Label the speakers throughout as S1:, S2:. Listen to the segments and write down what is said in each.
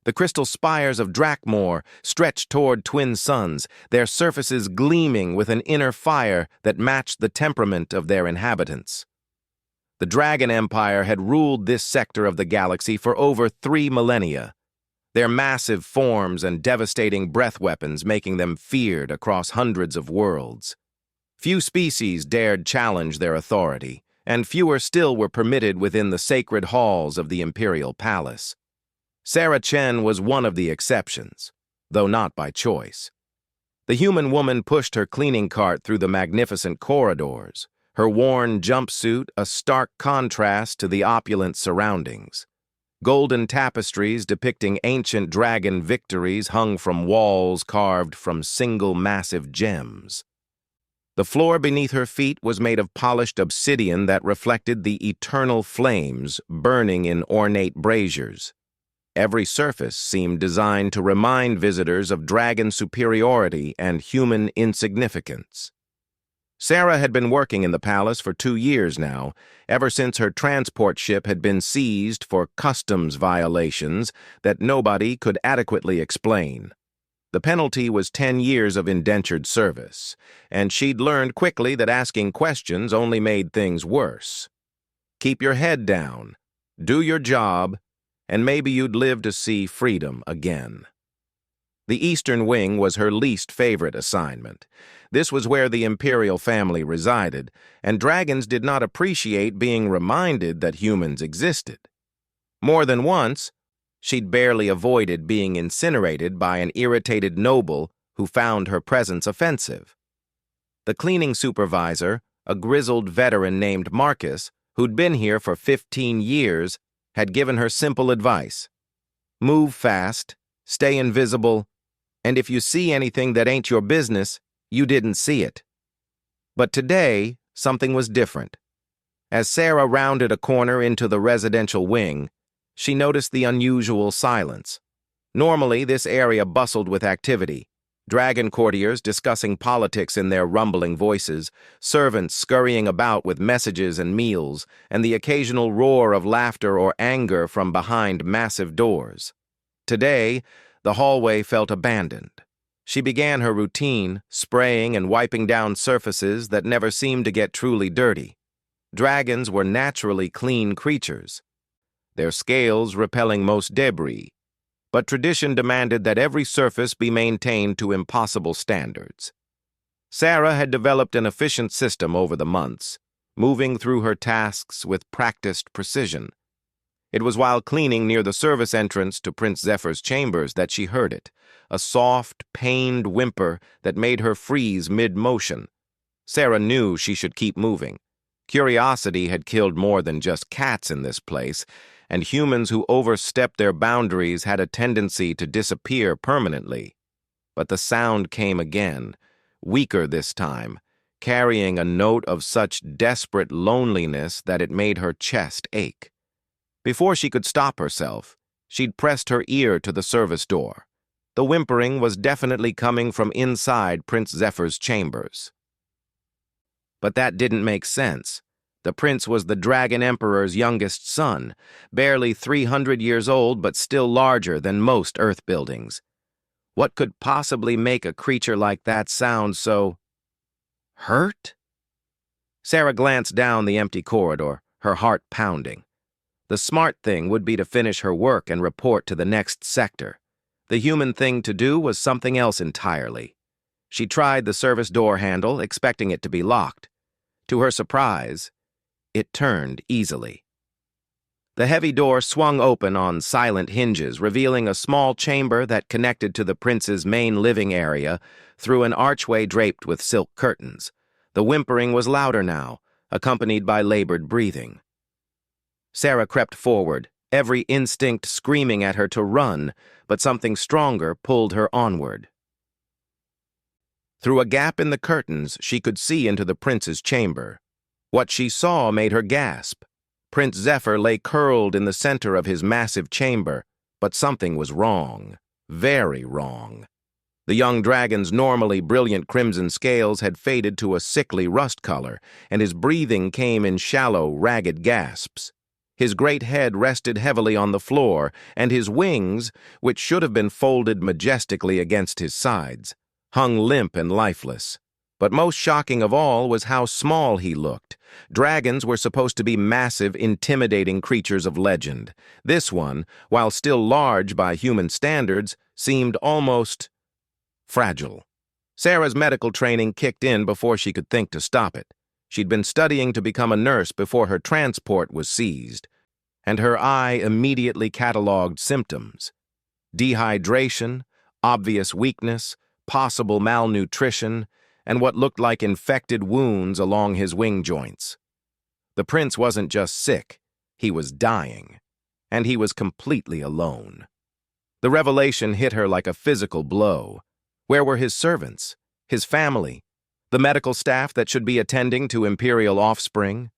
S1: The crystal spires of Drakmor stretched toward twin suns, their surfaces gleaming with an inner fire that matched the temperament of their inhabitants. The Dragon Empire had ruled this sector of the galaxy for over 3 millennia, their massive forms and devastating breath weapons making them feared across hundreds of worlds. Few species dared challenge their authority, and fewer still were permitted within the sacred halls of the Imperial Palace. Sarah Chen was one of the exceptions, though not by choice. The human woman pushed her cleaning cart through the magnificent corridors, her worn jumpsuit a stark contrast to the opulent surroundings. Golden tapestries depicting ancient dragon victories hung from walls carved from single massive gems. The floor beneath her feet was made of polished obsidian that reflected the eternal flames burning in ornate braziers. Every surface seemed designed to remind visitors of dragon superiority and human insignificance. Sarah had been working in the palace for 2 years now, ever since her transport ship had been seized for customs violations that nobody could adequately explain. The penalty was 10 years of indentured service, and she'd learned quickly that asking questions only made things worse. Keep your head down, do your job, and maybe you'd live to see freedom again. The Eastern Wing was her least favorite assignment. This was where the Imperial family resided, and dragons did not appreciate being reminded that humans existed. More than once, she'd barely avoided being incinerated by an irritated noble who found her presence offensive. The cleaning supervisor, a grizzled veteran named Marcus, who'd been here for 15 years, had given her simple advice. Move fast, stay invisible, and if you see anything that ain't your business, you didn't see it. But today, something was different. As Sarah rounded a corner into the residential wing, she noticed the unusual silence. Normally, this area bustled with activity. Dragon courtiers discussing politics in their rumbling voices, servants scurrying about with messages and meals, and the occasional roar of laughter or anger from behind massive doors. Today, the hallway felt abandoned. She began her routine, spraying and wiping down surfaces that never seemed to get truly dirty. Dragons were naturally clean creatures, their scales repelling most debris, but tradition demanded that every surface be maintained to impossible standards. Sarah had developed an efficient system over the months, moving through her tasks with practiced precision. It was while cleaning near the service entrance to Prince Zephyr's chambers that she heard it, a soft, pained whimper that made her freeze mid-motion. Sarah knew she should keep moving. Curiosity had killed more than just cats in this place, and humans who overstepped their boundaries had a tendency to disappear permanently. But the sound came again, weaker this time, carrying a note of such desperate loneliness that it made her chest ache. Before she could stop herself, she'd pressed her ear to the service door. The whimpering was definitely coming from inside Prince Zephyr's chambers. But that didn't make sense. The prince was the Dragon Emperor's youngest son, barely 300 years old but still larger than most Earth buildings. What could possibly make a creature like that sound so hurt? Sarah glanced down the empty corridor, her heart pounding. The smart thing would be to finish her work and report to the next sector. The human thing to do was something else entirely. She tried the service door handle, expecting it to be locked. To her surprise, it turned easily. The heavy door swung open on silent hinges, revealing a small chamber that connected to the prince's main living area through an archway draped with silk curtains. The whimpering was louder now, accompanied by labored breathing. Sarah crept forward, every instinct screaming at her to run, but something stronger pulled her onward. Through a gap in the curtains, she could see into the prince's chamber. What she saw made her gasp. Prince Zephyr lay curled in the center of his massive chamber, but something was wrong, very wrong. The young dragon's normally brilliant crimson scales had faded to a sickly rust color, and his breathing came in shallow, ragged gasps. His great head rested heavily on the floor, and his wings, which should have been folded majestically against his sides, hung limp and lifeless. But most shocking of all was how small he looked. Dragons were supposed to be massive, intimidating creatures of legend. This one, while still large by human standards, seemed almost fragile. Sarah's medical training kicked in before she could think to stop it. She'd been studying to become a nurse before her transport was seized, and her eye immediately cataloged symptoms: dehydration, obvious weakness, possible malnutrition, and what looked like infected wounds along his wing joints. The prince wasn't just sick, he was dying, and he was completely alone. The revelation hit her like a physical blow. Where were his servants, his family, the medical staff that should be attending to imperial offspring?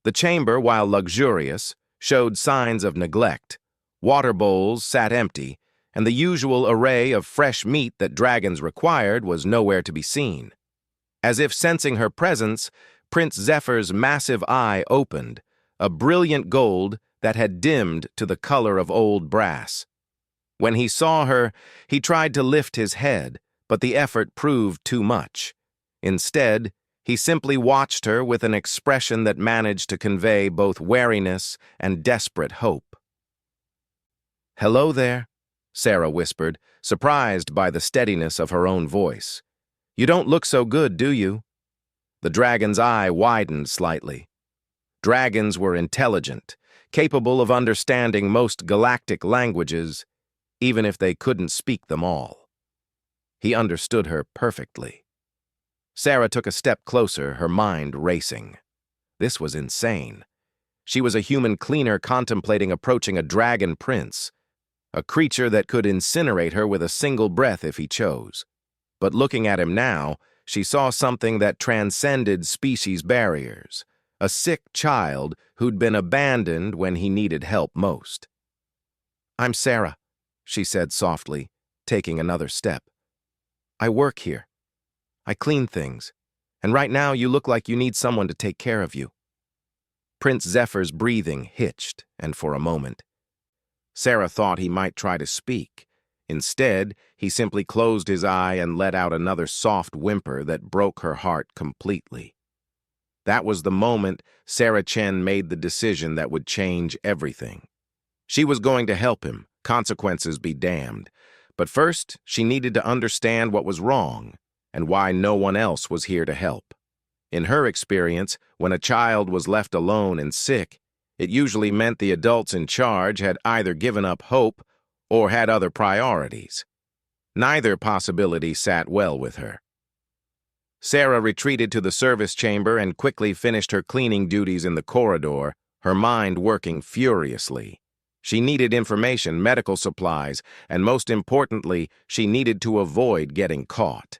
S1: The chamber, while luxurious, showed signs of neglect. Water bowls sat empty, and the usual array of fresh meat that dragons required was nowhere to be seen. As if sensing her presence, Prince Zephyr's massive eye opened, a brilliant gold that had dimmed to the color of old brass. When he saw her, he tried to lift his head, but the effort proved too much. Instead, he simply watched her with an expression that managed to convey both wariness and desperate hope. "Hello there," Sarah whispered, surprised by the steadiness of her own voice. "You don't look so good, do you?" The dragon's eye widened slightly. Dragons were intelligent, capable of understanding most galactic languages, even if they couldn't speak them all. He understood her perfectly. Sarah took a step closer, her mind racing. This was insane. She was a human cleaner contemplating approaching a dragon prince, a creature that could incinerate her with a single breath if he chose. But looking at him now, she saw something that transcended species barriers, a sick child who'd been abandoned when he needed help most. "I'm Sarah," she said softly, taking another step. "I work here. I clean things, and right now you look like you need someone to take care of you." Prince Zephyr's breathing hitched, and for a moment, Sarah thought he might try to speak. Instead, he simply closed his eye and let out another soft whimper that broke her heart completely. That was the moment Sarah Chen made the decision that would change everything. She was going to help him, consequences be damned. But first, she needed to understand what was wrong and why no one else was here to help. In her experience, when a child was left alone and sick, it usually meant the adults in charge had either given up hope or had other priorities. Neither possibility sat well with her. Sarah retreated to the service chamber and quickly finished her cleaning duties in the corridor, her mind working furiously. She needed information, medical supplies, and most importantly, she needed to avoid getting caught.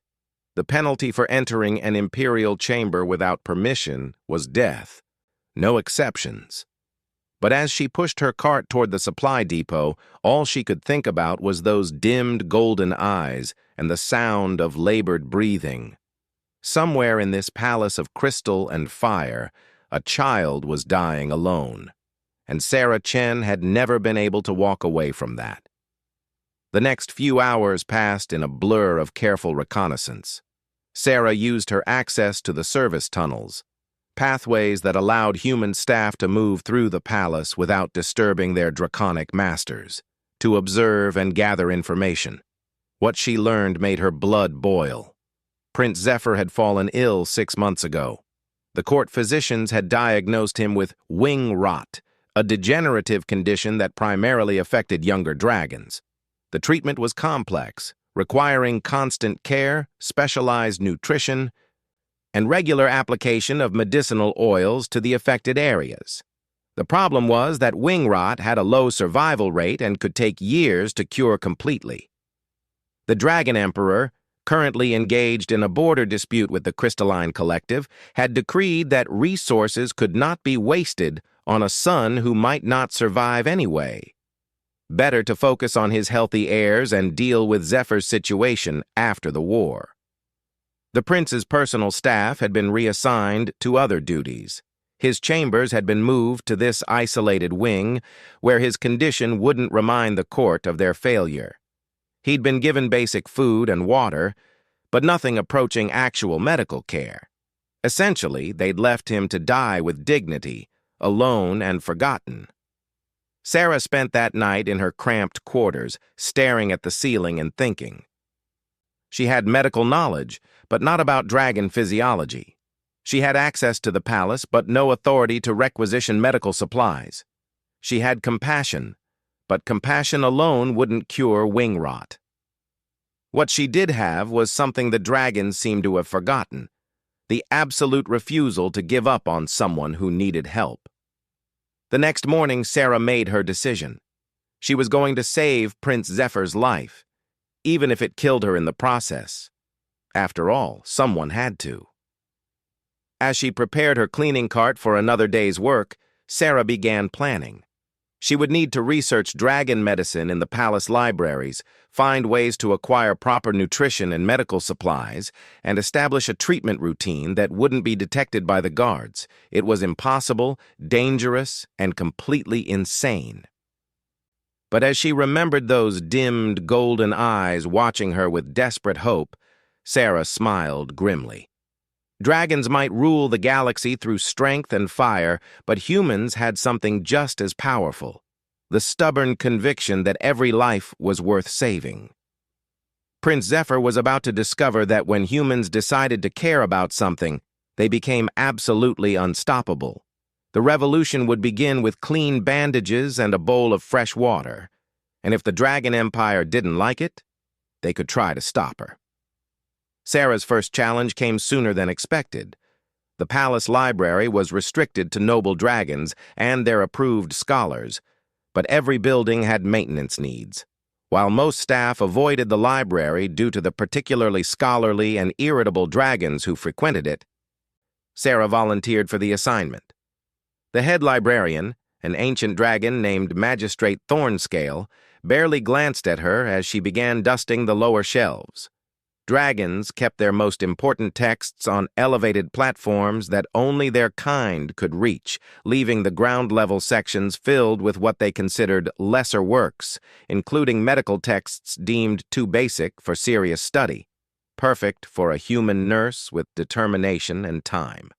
S1: The penalty for entering an imperial chamber without permission was death. No exceptions. But as she pushed her cart toward the supply depot, all she could think about was those dimmed golden eyes and the sound of labored breathing. Somewhere in this palace of crystal and fire, a child was dying alone, and Sarah Chen had never been able to walk away from that. The next few hours passed in a blur of careful reconnaissance. Sarah used her access to the service tunnels, pathways that allowed human staff to move through the palace without disturbing their draconic masters, to observe and gather information. What she learned made her blood boil. Prince Zephyr had fallen ill 6 months ago. The court physicians had diagnosed him with wing rot, a degenerative condition that primarily affected younger dragons. The treatment was complex, requiring constant care, specialized nutrition, and regular application of medicinal oils to the affected areas. The problem was that wing rot had a low survival rate and could take years to cure completely. The Dragon Emperor, currently engaged in a border dispute with the Crystalline Collective, had decreed that resources could not be wasted on a son who might not survive anyway. Better to focus on his healthy heirs and deal with Zephyr's situation after the war. The prince's personal staff had been reassigned to other duties. His chambers had been moved to this isolated wing, where his condition wouldn't remind the court of their failure. He'd been given basic food and water, but nothing approaching actual medical care. Essentially, they'd left him to die with dignity, alone and forgotten. Sarah spent that night in her cramped quarters, staring at the ceiling and thinking. She had medical knowledge, but not about dragon physiology. She had access to the palace, but no authority to requisition medical supplies. She had compassion, but compassion alone wouldn't cure wing rot. What she did have was something the dragons seemed to have forgotten: the absolute refusal to give up on someone who needed help. The next morning, Sarah made her decision. She was going to save Prince Zephyr's life, even if it killed her in the process. After all, someone had to. As she prepared her cleaning cart for another day's work, Sarah began planning. She would need to research dragon medicine in the palace libraries, find ways to acquire proper nutrition and medical supplies, and establish a treatment routine that wouldn't be detected by the guards. It was impossible, dangerous, and completely insane. But as she remembered those dimmed, golden eyes watching her with desperate hope, Sarah smiled grimly. Dragons might rule the galaxy through strength and fire, but humans had something just as powerful: the stubborn conviction that every life was worth saving. Prince Zephyr was about to discover that when humans decided to care about something, they became absolutely unstoppable. The revolution would begin with clean bandages and a bowl of fresh water, and if the Dragon Empire didn't like it, they could try to stop her. Sarah's first challenge came sooner than expected. The palace library was restricted to noble dragons and their approved scholars, but every building had maintenance needs. While most staff avoided the library due to the particularly scholarly and irritable dragons who frequented it, Sarah volunteered for the assignment. The head librarian, an ancient dragon named Magistrate Thornscale, barely glanced at her as she began dusting the lower shelves. Dragons kept their most important texts on elevated platforms that only their kind could reach, leaving the ground-level sections filled with what they considered lesser works, including medical texts deemed too basic for serious study, perfect for a human nurse with determination and time.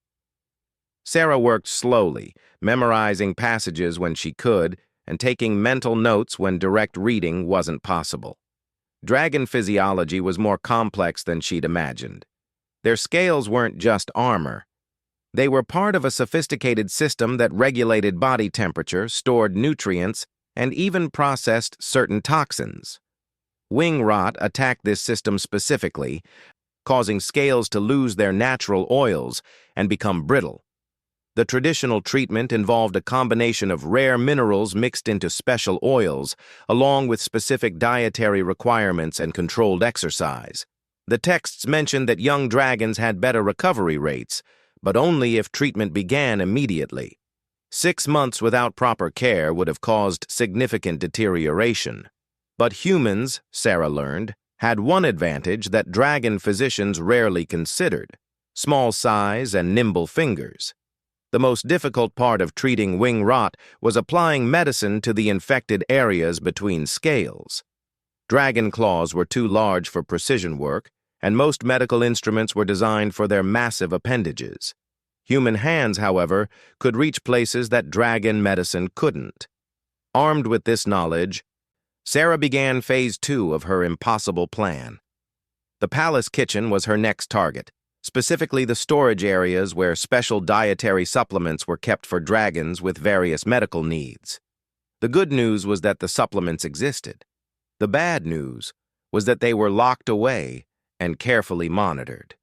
S1: Sarah worked slowly, memorizing passages when she could, and taking mental notes when direct reading wasn't possible. Dragon physiology was more complex than she'd imagined. Their scales weren't just armor. They were part of a sophisticated system that regulated body temperature, stored nutrients, and even processed certain toxins. Wing rot attacked this system specifically, causing scales to lose their natural oils and become brittle. The traditional treatment involved a combination of rare minerals mixed into special oils, along with specific dietary requirements and controlled exercise. The texts mentioned that young dragons had better recovery rates, but only if treatment began immediately. 6 months without proper care would have caused significant deterioration. But humans, Sarah learned, had one advantage that dragon physicians rarely considered: small size and nimble fingers. The most difficult part of treating wing rot was applying medicine to the infected areas between scales. Dragon claws were too large for precision work, and most medical instruments were designed for their massive appendages. Human hands, however, could reach places that dragon medicine couldn't. Armed with this knowledge, Sarah began phase 2 of her impossible plan. The palace kitchen was her next target, specifically the storage areas where special dietary supplements were kept for dragons with various medical needs. The good news was that the supplements existed. The bad news was that they were locked away and carefully monitored.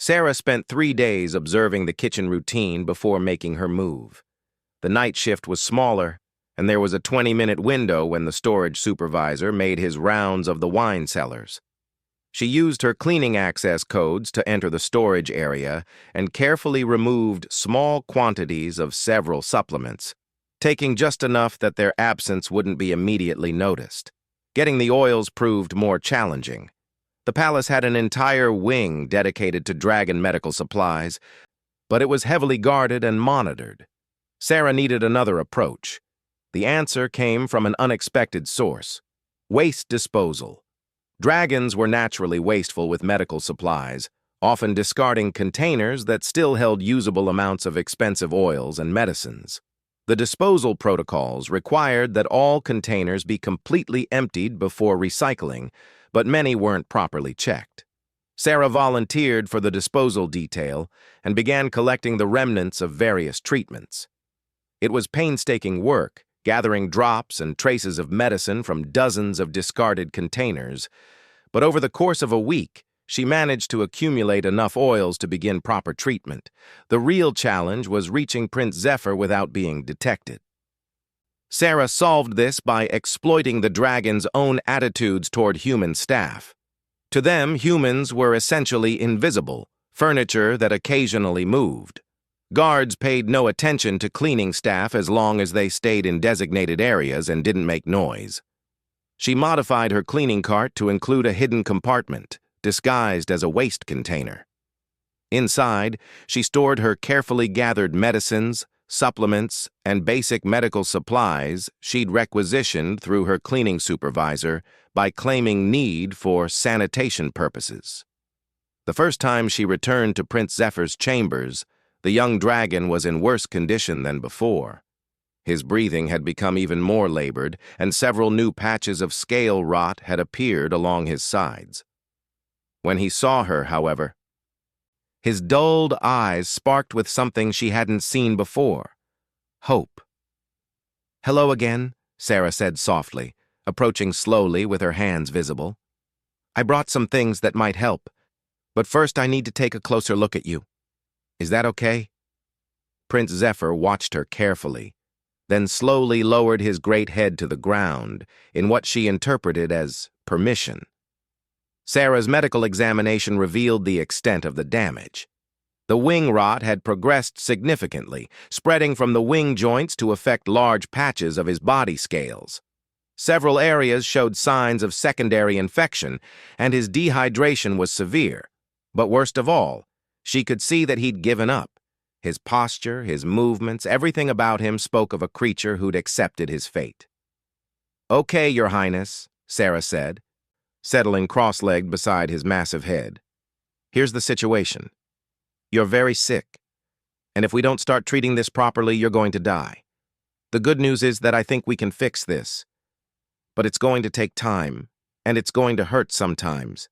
S1: Sarah spent 3 days observing the kitchen routine before making her move. The night shift was smaller, and there was a 20-minute window when the storage supervisor made his rounds of the wine cellars. She used her cleaning access codes to enter the storage area and carefully removed small quantities of several supplements, taking just enough that their absence wouldn't be immediately noticed. Getting the oils proved more challenging. The palace had an entire wing dedicated to dragon medical supplies, but it was heavily guarded and monitored. Sarah needed another approach. The answer came from an unexpected source: waste disposal. Dragons were naturally wasteful with medical supplies, often discarding containers that still held usable amounts of expensive oils and medicines. The disposal protocols required that all containers be completely emptied before recycling, but many weren't properly checked. Sarah volunteered for the disposal detail and began collecting the remnants of various treatments. It was painstaking work, gathering drops and traces of medicine from dozens of discarded containers, but over the course of a week, she managed to accumulate enough oils to begin proper treatment. The real challenge was reaching Prince Zephyr without being detected. Sarah solved this by exploiting the dragon's own attitudes toward human staff. To them, humans were essentially invisible, furniture that occasionally moved. Guards paid no attention to cleaning staff as long as they stayed in designated areas and didn't make noise. She modified her cleaning cart to include a hidden compartment, disguised as a waste container. Inside, she stored her carefully gathered medicines, supplements, and basic medical supplies she'd requisitioned through her cleaning supervisor by claiming need for sanitation purposes. The first time she returned to Prince Zephyr's chambers, the young dragon was in worse condition than before. His breathing had become even more labored, and several new patches of scale rot had appeared along his sides. When he saw her, however, his dulled eyes sparked with something she hadn't seen before: hope. "Hello again," Sarah said softly, approaching slowly with her hands visible. "I brought some things that might help, but first I need to take a closer look at you. Is that okay?" Prince Zephyr watched her carefully, then slowly lowered his great head to the ground in what she interpreted as permission. Sarah's medical examination revealed the extent of the damage. The wing rot had progressed significantly, spreading from the wing joints to affect large patches of his body scales. Several areas showed signs of secondary infection, and his dehydration was severe. But worst of all, she could see that he'd given up. His posture, his movements, everything about him spoke of a creature who'd accepted his fate. "Okay, Your Highness," Sarah said, settling cross-legged beside his massive head. "Here's the situation. You're very sick, and if we don't start treating this properly, you're going to die. The good news is that I think we can fix this, but it's going to take time, and it's going to hurt sometimes.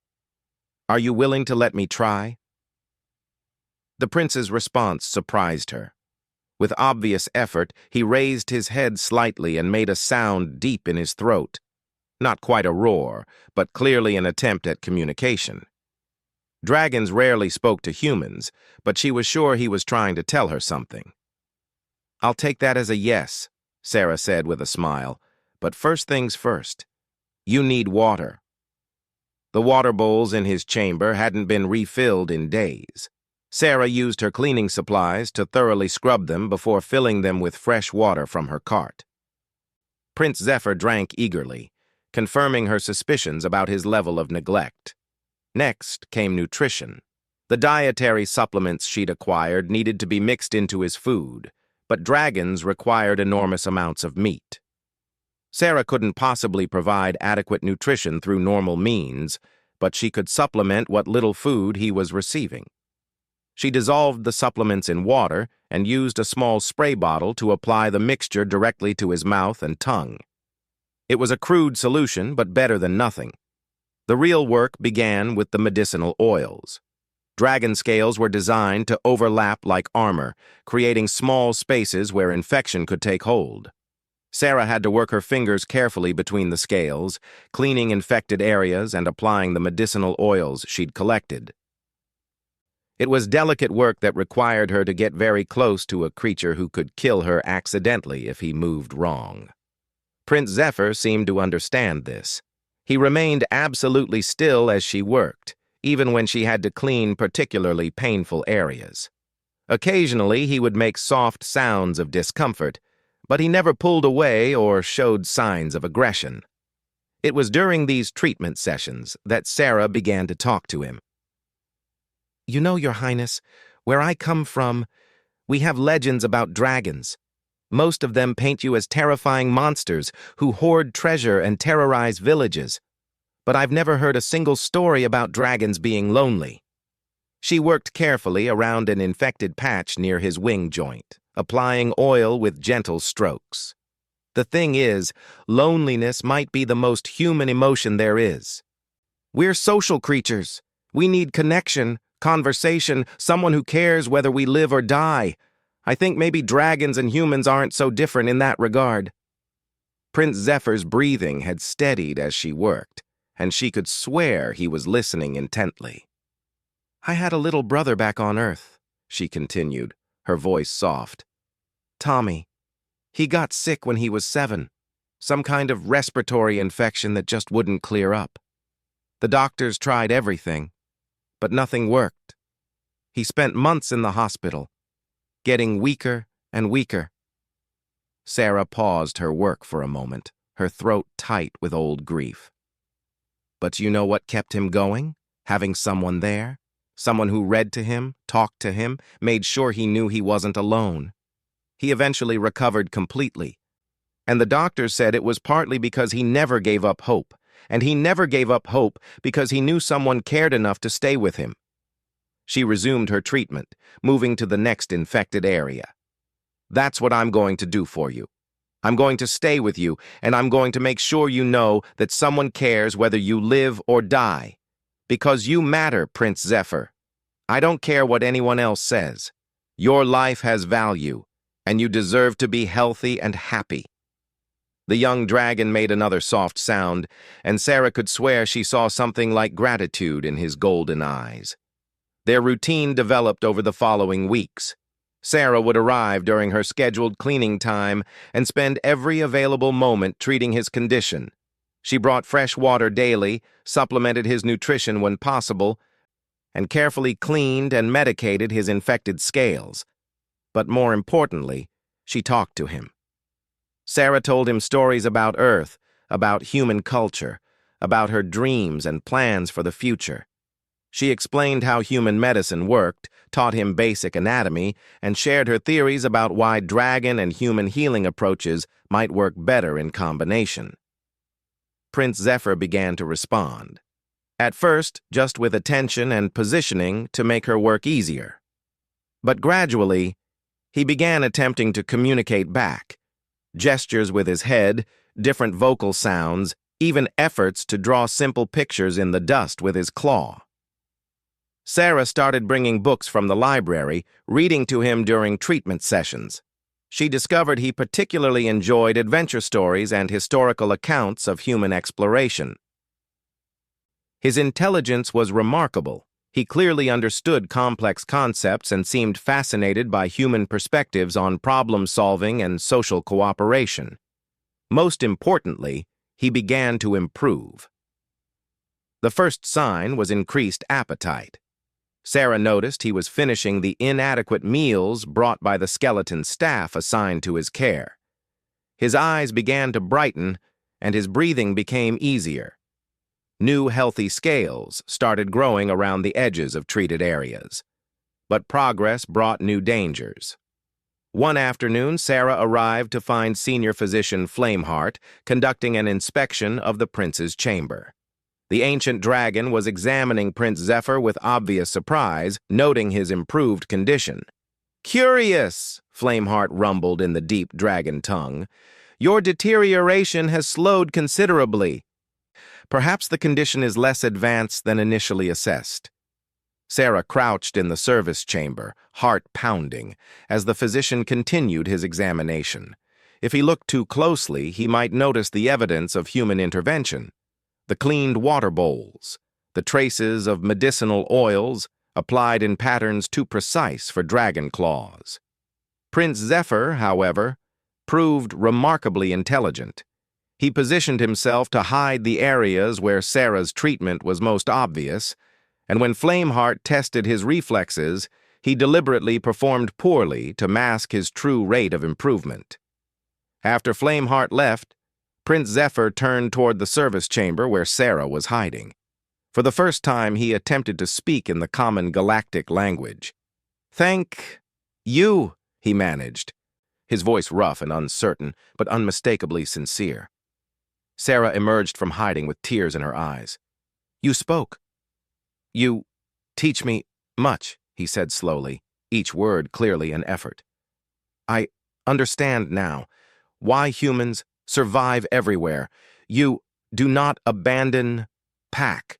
S1: Are you willing to let me try?" The prince's response surprised her. With obvious effort, he raised his head slightly and made a sound deep in his throat. Not quite a roar, but clearly an attempt at communication. Dragons rarely spoke to humans, but she was sure he was trying to tell her something. "I'll take that as a yes," Sarah said with a smile. "But first things first. You need water." The water bowls in his chamber hadn't been refilled in days. Sarah used her cleaning supplies to thoroughly scrub them before filling them with fresh water from her cart. Prince Zephyr drank eagerly, confirming her suspicions about his level of neglect. Next came nutrition. The dietary supplements she'd acquired needed to be mixed into his food, but dragons required enormous amounts of meat. Sarah couldn't possibly provide adequate nutrition through normal means, but she could supplement what little food he was receiving. She dissolved the supplements in water and used a small spray bottle to apply the mixture directly to his mouth and tongue. It was a crude solution, but better than nothing. The real work began with the medicinal oils. Dragon scales were designed to overlap like armor, creating small spaces where infection could take hold. Sarah had to work her fingers carefully between the scales, cleaning infected areas and applying the medicinal oils she'd collected. It was delicate work that required her to get very close to a creature who could kill her accidentally if he moved wrong. Prince Zephyr seemed to understand this. He remained absolutely still as she worked, even when she had to clean particularly painful areas. Occasionally, he would make soft sounds of discomfort, but he never pulled away or showed signs of aggression. It was during these treatment sessions that Sarah began to talk to him. "You know, Your Highness, Where I come from, we have legends about dragons. Most of them paint you as terrifying monsters who hoard treasure and terrorize villages. But I've never heard a single story about dragons being lonely." She worked carefully around an infected patch near his wing joint, applying oil with gentle strokes. "The thing is, loneliness might be the most human emotion there is. We're social creatures. We need connection, conversation, someone who cares whether we live or die. I think maybe dragons and humans aren't so different in that regard." Prince Zephyr's breathing had steadied as she worked, and she could swear he was listening intently. "I had a little brother back on Earth," she continued, her voice soft. "Tommy. He got sick when he was 7. Some kind of respiratory infection that just wouldn't clear up. The doctors tried everything, but nothing worked. He spent months in the hospital, getting weaker and weaker." Sarah paused her work for a moment, her throat tight with old grief. "But you know what kept him going? Having someone there? Someone who read to him, talked to him, made sure he knew he wasn't alone. He eventually recovered completely. And the doctors said it was partly because he never gave up hope. And he never gave up hope because he knew someone cared enough to stay with him." She resumed her treatment, moving to the next infected area. "That's what I'm going to do for you. I'm going to stay with you, and I'm going to make sure you know that someone cares whether you live or die. Because you matter, Prince Zephyr. I don't care what anyone else says. Your life has value, and you deserve to be healthy and happy." The young dragon made another soft sound, and Sarah could swear she saw something like gratitude in his golden eyes. Their routine developed over the following weeks. Sarah would arrive during her scheduled cleaning time and spend every available moment treating his condition. She brought fresh water daily, supplemented his nutrition when possible, and carefully cleaned and medicated his infected scales. But more importantly, she talked to him. Sarah told him stories about Earth, about human culture, about her dreams and plans for the future. She explained how human medicine worked, taught him basic anatomy, and shared her theories about why dragon and human healing approaches might work better in combination. Prince Zephyr began to respond. At first, just with attention and positioning to make her work easier. But gradually, he began attempting to communicate back. Gestures with his head, different vocal sounds, even efforts to draw simple pictures in the dust with his claw. Sarah started bringing books from the library, reading to him during treatment sessions. She discovered he particularly enjoyed adventure stories and historical accounts of human exploration. His intelligence was remarkable. He clearly understood complex concepts and seemed fascinated by human perspectives on problem-solving and social cooperation. Most importantly, he began to improve. The first sign was increased appetite. Sarah noticed he was finishing the inadequate meals brought by the skeleton staff assigned to his care. His eyes began to brighten, and his breathing became easier. New healthy scales started growing around the edges of treated areas. But progress brought new dangers. One afternoon, Sarah arrived to find Senior Physician Flameheart conducting an inspection of the prince's chamber. The ancient dragon was examining Prince Zephyr with obvious surprise, noting his improved condition. "Curious," Flameheart rumbled in the deep dragon tongue. "Your deterioration has slowed considerably. Perhaps the condition is less advanced than initially assessed." Sarah crouched in the service chamber, heart pounding, as the physician continued his examination. If he looked too closely, he might notice the evidence of human intervention. The cleaned water bowls, the traces of medicinal oils applied in patterns too precise for dragon claws. Prince Zephyr, however, proved remarkably intelligent. He positioned himself to hide the areas where Sarah's treatment was most obvious, and when Flameheart tested his reflexes, he deliberately performed poorly to mask his true rate of improvement. After Flameheart left, Prince Zephyr turned toward the service chamber where Sarah was hiding. For the first time, he attempted to speak in the common galactic language. Thank you, he managed, his voice rough and uncertain, but unmistakably sincere. Sarah emerged from hiding with tears in her eyes. You spoke. You teach me much, he said slowly, each word clearly an effort. I understand now why humans survive everywhere. You do not abandon pack.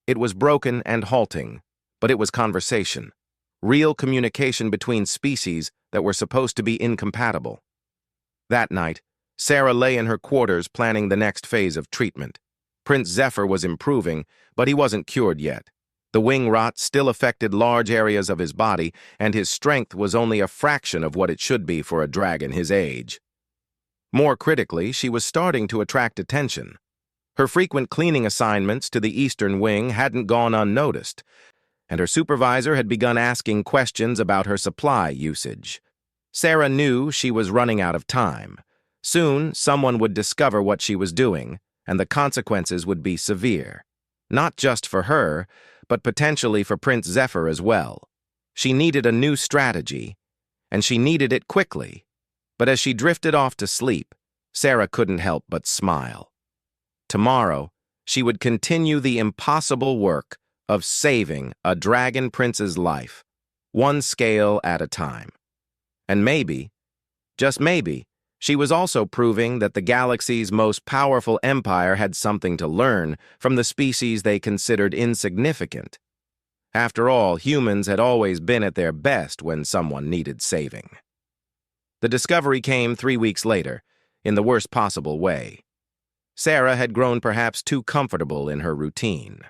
S1: It was broken and halting, but it was conversation. Real communication between species that were supposed to be incompatible. That night, Sarah lay in her quarters planning the next phase of treatment. Prince Zephyr was improving, but he wasn't cured yet. The wing rot still affected large areas of his body, and his strength was only a fraction of what it should be for a dragon his age. More critically, she was starting to attract attention. Her frequent cleaning assignments to the eastern wing hadn't gone unnoticed, and her supervisor had begun asking questions about her supply usage. Sarah knew she was running out of time. Soon, someone would discover what she was doing, and the consequences would be severe. Not just for her, but potentially for Prince Zephyr as well. She needed a new strategy, and she needed it quickly. But as she drifted off to sleep, Sarah couldn't help but smile. Tomorrow, she would continue the impossible work of saving a dragon prince's life, one scale at a time. And maybe, just maybe, she was also proving that the galaxy's most powerful empire had something to learn from the species they considered insignificant. After all, humans had always been at their best when someone needed saving. The discovery came 3 weeks later, in the worst possible way. Sarah had grown perhaps too comfortable in her routine.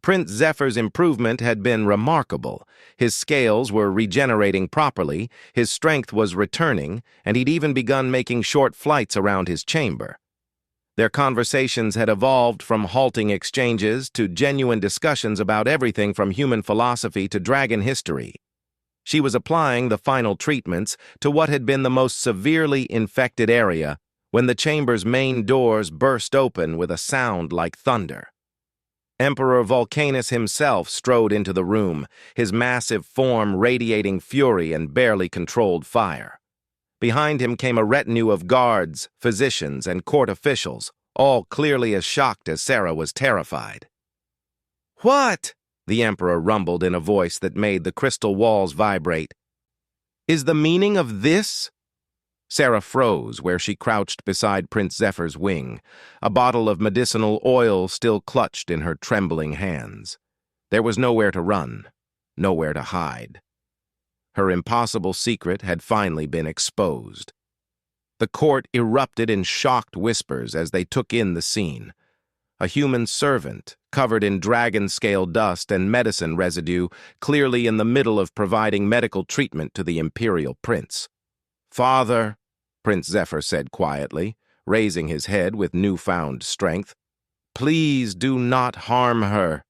S1: Prince Zephyr's improvement had been remarkable. His scales were regenerating properly, his strength was returning, and he'd even begun making short flights around his chamber. Their conversations had evolved from halting exchanges to genuine discussions about everything from human philosophy to dragon history. She was applying the final treatments to what had been the most severely infected area when the chamber's main doors burst open with a sound like thunder. Emperor Vulcanus himself strode into the room, his massive form radiating fury and barely controlled fire. Behind him came a retinue of guards, physicians, and court officials, all clearly as shocked as Sarah was terrified. "What?" the Emperor rumbled in a voice that made the crystal walls vibrate. "Is the meaning of this?" Sarah froze where she crouched beside Prince Zephyr's wing, a bottle of medicinal oil still clutched in her trembling hands. There was nowhere to run, nowhere to hide. Her impossible secret had finally been exposed. The court erupted in shocked whispers as they took in the scene. A human servant, covered in dragon-scale dust and medicine residue, clearly in the middle of providing medical treatment to the imperial prince. "Father," Prince Zephyr said quietly, raising his head with newfound strength, "please do not harm her."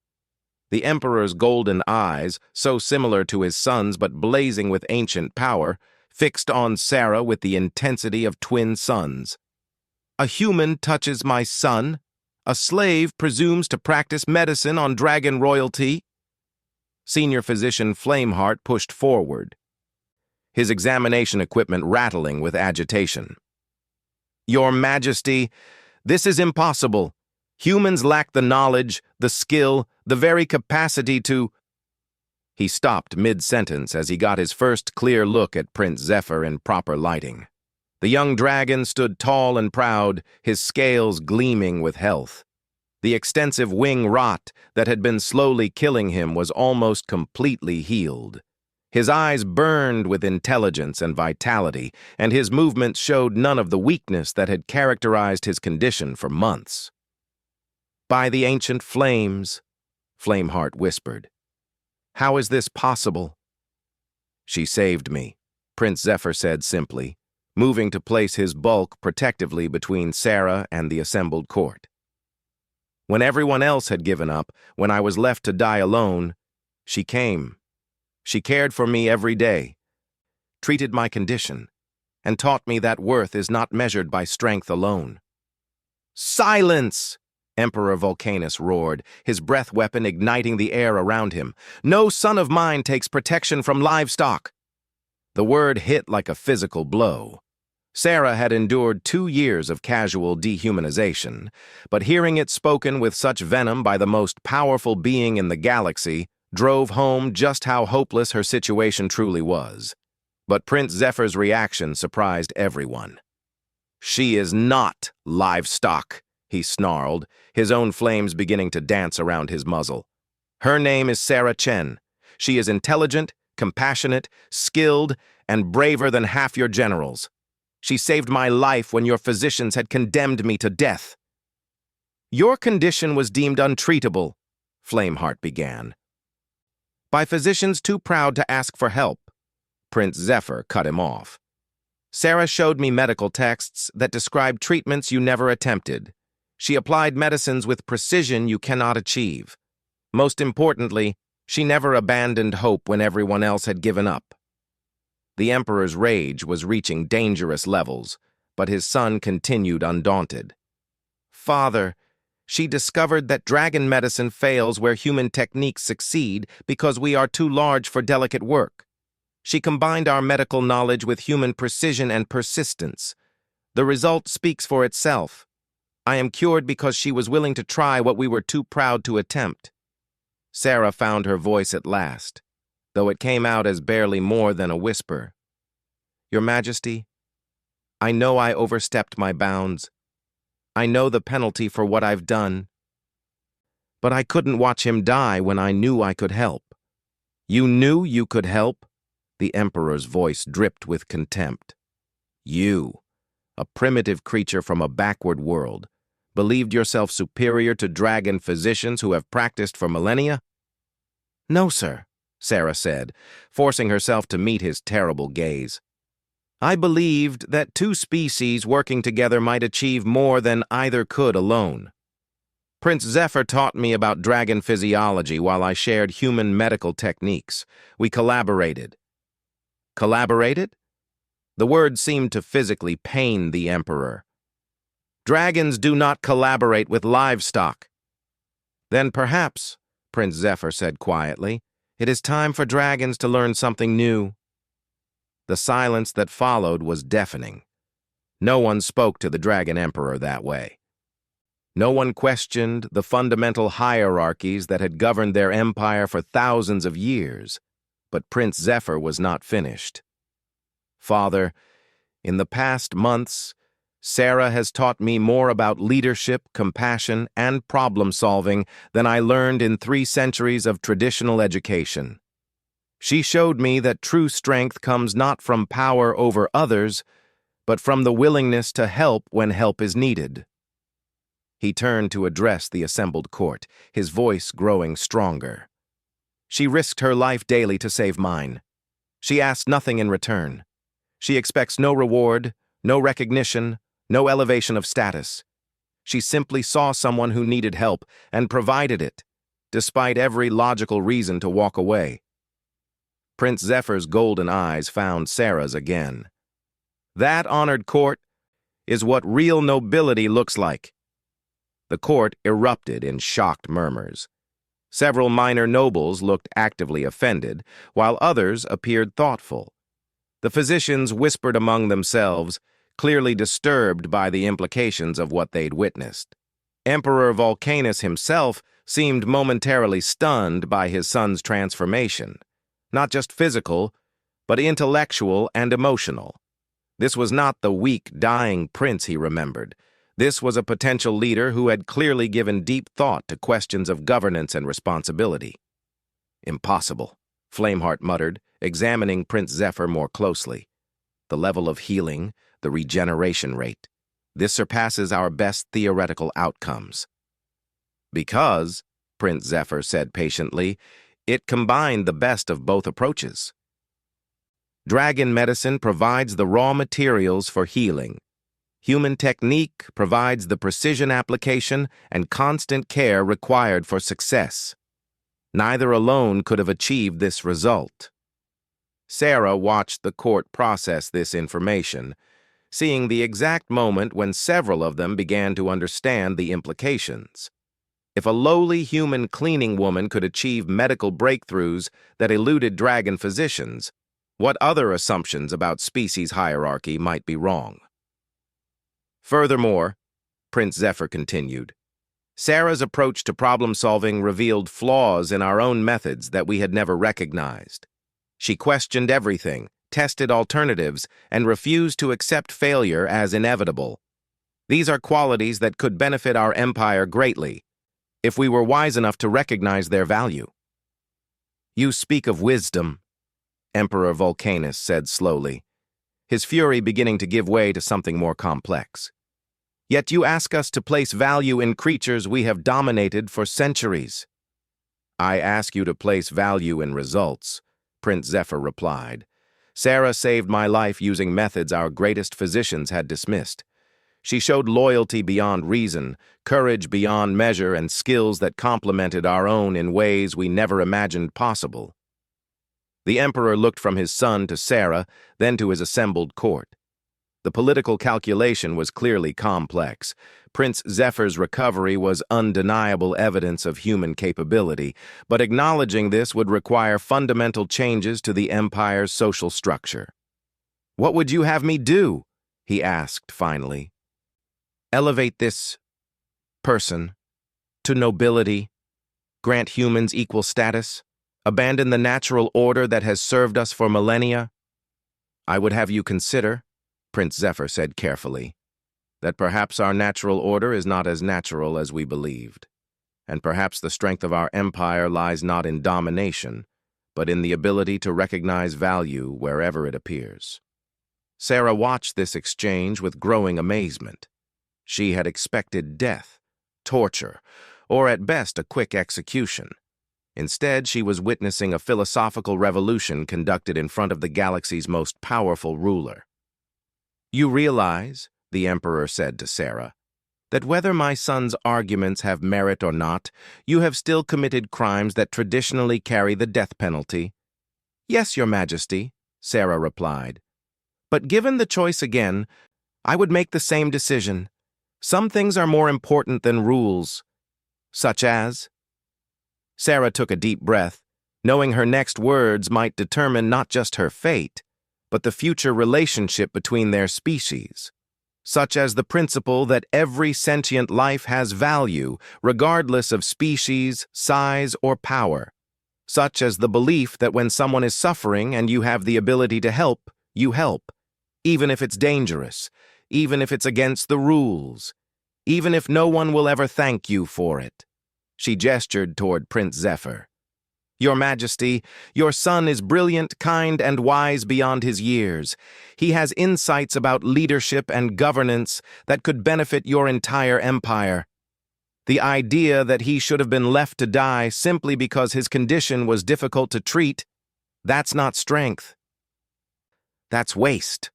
S1: The Emperor's golden eyes, so similar to his son's but blazing with ancient power, fixed on Sarah with the intensity of twin suns. "A human touches my son? A slave presumes to practice medicine on dragon royalty?" Senior Physician Flameheart pushed forward, his examination equipment rattling with agitation. "Your Majesty, this is impossible. Humans lack the knowledge, the skill, the very capacity to—" He stopped mid-sentence as he got his first clear look at Prince Zephyr in proper lighting. The young dragon stood tall and proud, his scales gleaming with health. The extensive wing rot that had been slowly killing him was almost completely healed. His eyes burned with intelligence and vitality, and his movements showed none of the weakness that had characterized his condition for months. "By the ancient flames," Flameheart whispered. "How is this possible?" "She saved me," Prince Zephyr said simply, moving to place his bulk protectively between Sarah and the assembled court. "When everyone else had given up, when I was left to die alone, she came. She cared for me every day, treated my condition, and taught me that worth is not measured by strength alone." "Silence!" Emperor Vulcanus roared, his breath weapon igniting the air around him. "No son of mine takes protection from livestock!" The word hit like a physical blow. Sarah had endured 2 years of casual dehumanization, but hearing it spoken with such venom by the most powerful being in the galaxy drove home just how hopeless her situation truly was. But Prince Zephyr's reaction surprised everyone. "She is not livestock," he snarled, his own flames beginning to dance around his muzzle. "Her name is Sarah Chen. She is intelligent, compassionate, skilled, and braver than half your generals. She saved my life when your physicians had condemned me to death." "Your condition was deemed untreatable," Flameheart began. "By physicians too proud to ask for help." Prince Zephyr cut him off. "Sarah showed me medical texts that described treatments you never attempted. She applied medicines with precision you cannot achieve. Most importantly, she never abandoned hope when everyone else had given up." The Emperor's rage was reaching dangerous levels, but his son continued undaunted. "Father, she discovered that dragon medicine fails where human techniques succeed because we are too large for delicate work. She combined our medical knowledge with human precision and persistence. The result speaks for itself. I am cured because she was willing to try what we were too proud to attempt." Sarah found her voice at last, though it came out as barely more than a whisper. "Your Majesty, I know I overstepped my bounds. I know the penalty for what I've done. But I couldn't watch him die when I knew I could help." "You knew you could help?" The Emperor's voice dripped with contempt. "You, a primitive creature from a backward world, believed yourself superior to dragon physicians who have practiced for millennia?" "No, sir," Sarah said, forcing herself to meet his terrible gaze. "I believed that 2 species working together might achieve more than either could alone. Prince Zephyr taught me about dragon physiology while I shared human medical techniques. We collaborated." "Collaborated?" The word seemed to physically pain the Emperor. "Dragons do not collaborate with livestock." "Then perhaps," Prince Zephyr said quietly, "it is time for dragons to learn something new." The silence that followed was deafening. No one spoke to the Dragon Emperor that way. No one questioned the fundamental hierarchies that had governed their empire for thousands of years. But Prince Zephyr was not finished. "Father, in the past months, Sarah has taught me more about leadership, compassion, and problem-solving than I learned in 3 centuries of traditional education. She showed me that true strength comes not from power over others, but from the willingness to help when help is needed." He turned to address the assembled court, his voice growing stronger. "She risked her life daily to save mine. She asked nothing in return. She expects no reward, no recognition, no elevation of status. She simply saw someone who needed help and provided it, despite every logical reason to walk away." Prince Zephyr's golden eyes found Sarah's again. "That, honored court, is what real nobility looks like." The court erupted in shocked murmurs. Several minor nobles looked actively offended, while others appeared thoughtful. The physicians whispered among themselves, clearly disturbed by the implications of what they'd witnessed. Emperor Vulcanus himself seemed momentarily stunned by his son's transformation, not just physical, but intellectual and emotional. This was not the weak, dying prince he remembered. This was a potential leader who had clearly given deep thought to questions of governance and responsibility. "Impossible," Flameheart muttered, examining Prince Zephyr more closely. "The level of healing, the regeneration rate. This surpasses our best theoretical outcomes." "Because," Prince Zephyr said patiently, "it combined the best of both approaches. Dragon medicine provides the raw materials for healing. Human technique provides the precision application and constant care required for success. Neither alone could have achieved this result." Sarah watched the court process this information. seeing the exact moment when several of them began to understand the implications. If a lowly human cleaning woman could achieve medical breakthroughs that eluded dragon physicians, what other assumptions about species hierarchy might be wrong? Furthermore, Prince Zephyr continued, Sarah's approach to problem-solving revealed flaws in our own methods that we had never recognized. She questioned everything, tested alternatives, and refused to accept failure as inevitable. These are qualities that could benefit our empire greatly, if we were wise enough to recognize their value. You speak of wisdom, Emperor Vulcanus said slowly, his fury beginning to give way to something more complex. Yet you ask us to place value in creatures we have dominated for centuries. I ask you to place value in results, Prince Zephyr replied. Sarah saved my life using methods our greatest physicians had dismissed. She showed loyalty beyond reason, courage beyond measure, and skills that complemented our own in ways we never imagined possible. The Emperor looked from his son to Sarah, then to his assembled court. The political calculation was clearly complex. Prince Zephyr's recovery was undeniable evidence of human capability, but acknowledging this would require fundamental changes to the Empire's social structure. What would you have me do? He asked finally. Elevate this person to nobility, grant humans equal status, abandon the natural order that has served us for millennia? I would have you consider, Prince Zephyr said carefully, that perhaps our natural order is not as natural as we believed, and perhaps the strength of our empire lies not in domination, but in the ability to recognize value wherever it appears. Sarah watched this exchange with growing amazement. She had expected death, torture, or at best a quick execution. Instead, she was witnessing a philosophical revolution conducted in front of the galaxy's most powerful ruler. You realize, the Emperor said to Sarah, that whether my son's arguments have merit or not, you have still committed crimes that traditionally carry the death penalty. Yes, Your Majesty, Sarah replied. But given the choice again, I would make the same decision. Some things are more important than rules. Such as? Sarah took a deep breath, knowing her next words might determine not just her fate, but the future relationship between their species. Such as the principle that every sentient life has value, regardless of species, size, or power. Such as the belief that when someone is suffering and you have the ability to help, you help, even if it's dangerous, even if it's against the rules, even if no one will ever thank you for it. She gestured toward Prince Zephyr. Your Majesty, your son is brilliant, kind, and wise beyond his years. He has insights about leadership and governance that could benefit your entire empire. The idea that he should have been left to die simply because his condition was difficult to treat, that's not strength. That's waste.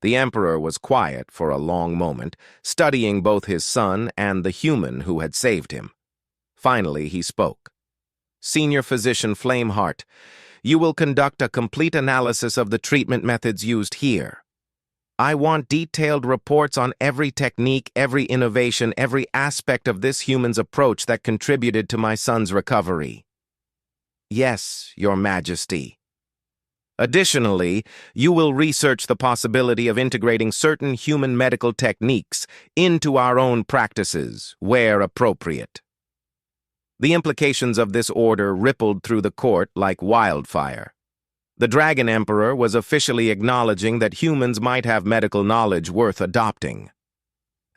S1: The Emperor was quiet for a long moment, studying both his son and the human who had saved him. Finally, he spoke. Senior Physician Flameheart, you will conduct a complete analysis of the treatment methods used here. I want detailed reports on every technique, every innovation, every aspect of this human's approach that contributed to my son's recovery. Yes, Your Majesty. Additionally, you will research the possibility of integrating certain human medical techniques into our own practices, where appropriate. The implications of this order rippled through the court like wildfire. The Dragon Emperor was officially acknowledging that humans might have medical knowledge worth adopting.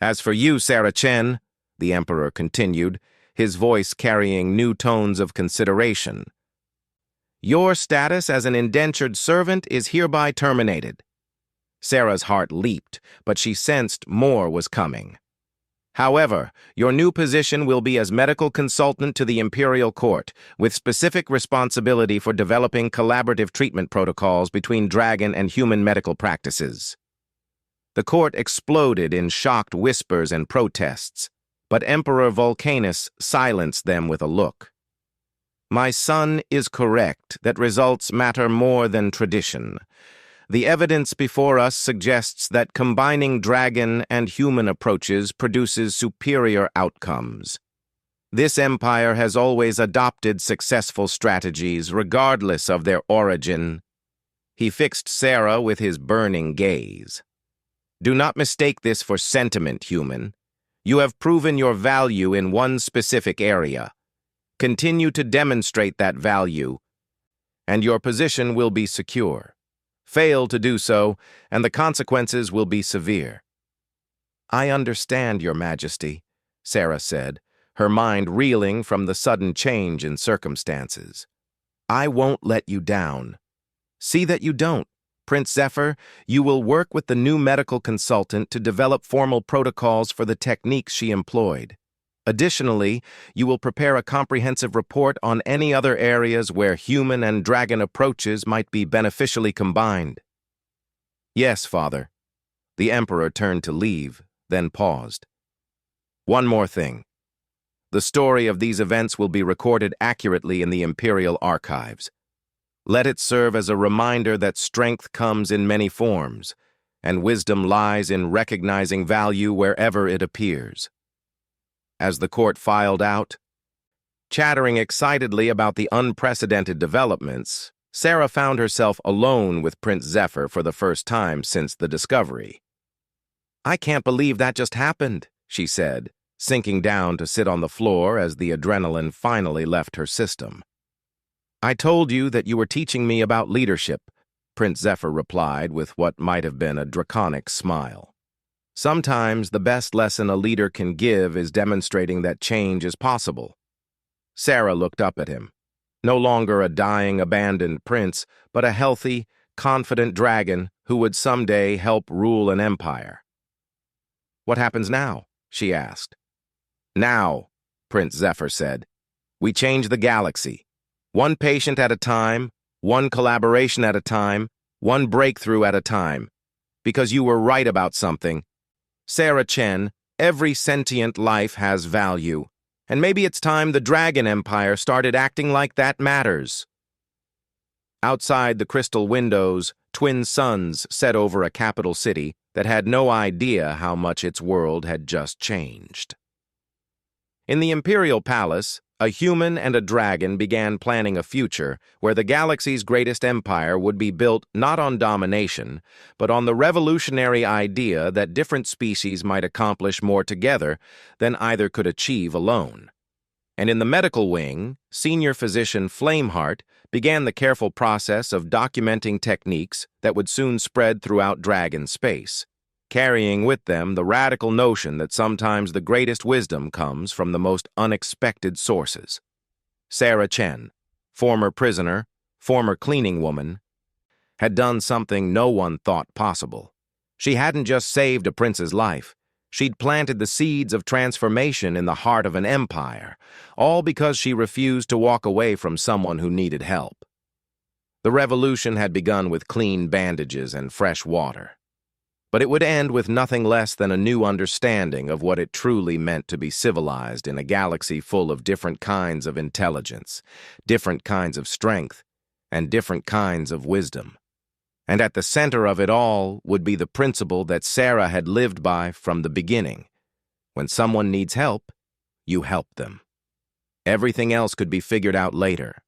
S1: As for you, Sarah Chen, the Emperor continued, his voice carrying new tones of consideration, your status as an indentured servant is hereby terminated. Sarah's heart leaped, but she sensed more was coming. However, your new position will be as medical consultant to the Imperial Court, with specific responsibility for developing collaborative treatment protocols between dragon and human medical practices. The court exploded in shocked whispers and protests, but Emperor Vulcanus silenced them with a look. My son is correct that results matter more than tradition. The evidence before us suggests that combining dragon and human approaches produces superior outcomes. This empire has always adopted successful strategies regardless of their origin. He fixed Sarah with his burning gaze. Do not mistake this for sentiment, human. You have proven your value in one specific area. Continue to demonstrate that value, and your position will be secure. Fail to do so, and the consequences will be severe. I understand, Your Majesty, Sarah said, her mind reeling from the sudden change in circumstances. I won't let you down. See that you don't. Prince Zephyr, you will work with the new medical consultant to develop formal protocols for the techniques she employed. Additionally, you will prepare a comprehensive report on any other areas where human and dragon approaches might be beneficially combined. Yes, Father. The Emperor turned to leave, then paused. One more thing. The story of these events will be recorded accurately in the Imperial Archives. Let it serve as a reminder that strength comes in many forms, and wisdom lies in recognizing value wherever it appears. As the court filed out, chattering excitedly about the unprecedented developments, Sarah found herself alone with Prince Zephyr for the first time since the discovery. I can't believe that just happened, she said, sinking down to sit on the floor as the adrenaline finally left her system. I told you that you were teaching me about leadership, Prince Zephyr replied with what might have been a draconic smile. Sometimes the best lesson a leader can give is demonstrating that change is possible. Sarah looked up at him. No longer a dying, abandoned prince, but a healthy, confident dragon who would someday help rule an empire. What happens now? She asked. Now, Prince Zephyr said, we change the galaxy. One patient at a time, one collaboration at a time, one breakthrough at a time. Because you were right about something. Sarah Chen, every sentient life has value. And maybe it's time the Dragon Empire started acting like that matters. Outside the crystal windows, twin suns set over a capital city that had no idea how much its world had just changed. In the Imperial Palace, a human and a dragon began planning a future where the galaxy's greatest empire would be built not on domination, but on the revolutionary idea that different species might accomplish more together than either could achieve alone. And in the medical wing, senior physician Flameheart began the careful process of documenting techniques that would soon spread throughout dragon space, carrying with them the radical notion that sometimes the greatest wisdom comes from the most unexpected sources. Sarah Chen, former prisoner, former cleaning woman, had done something no one thought possible. She hadn't just saved a prince's life, she'd planted the seeds of transformation in the heart of an empire, all because she refused to walk away from someone who needed help. The revolution had begun with clean bandages and fresh water. But it would end with nothing less than a new understanding of what it truly meant to be civilized in a galaxy full of different kinds of intelligence, different kinds of strength, and different kinds of wisdom. And at the center of it all would be the principle that Sarah had lived by from the beginning. When someone needs help, you help them. Everything else could be figured out later.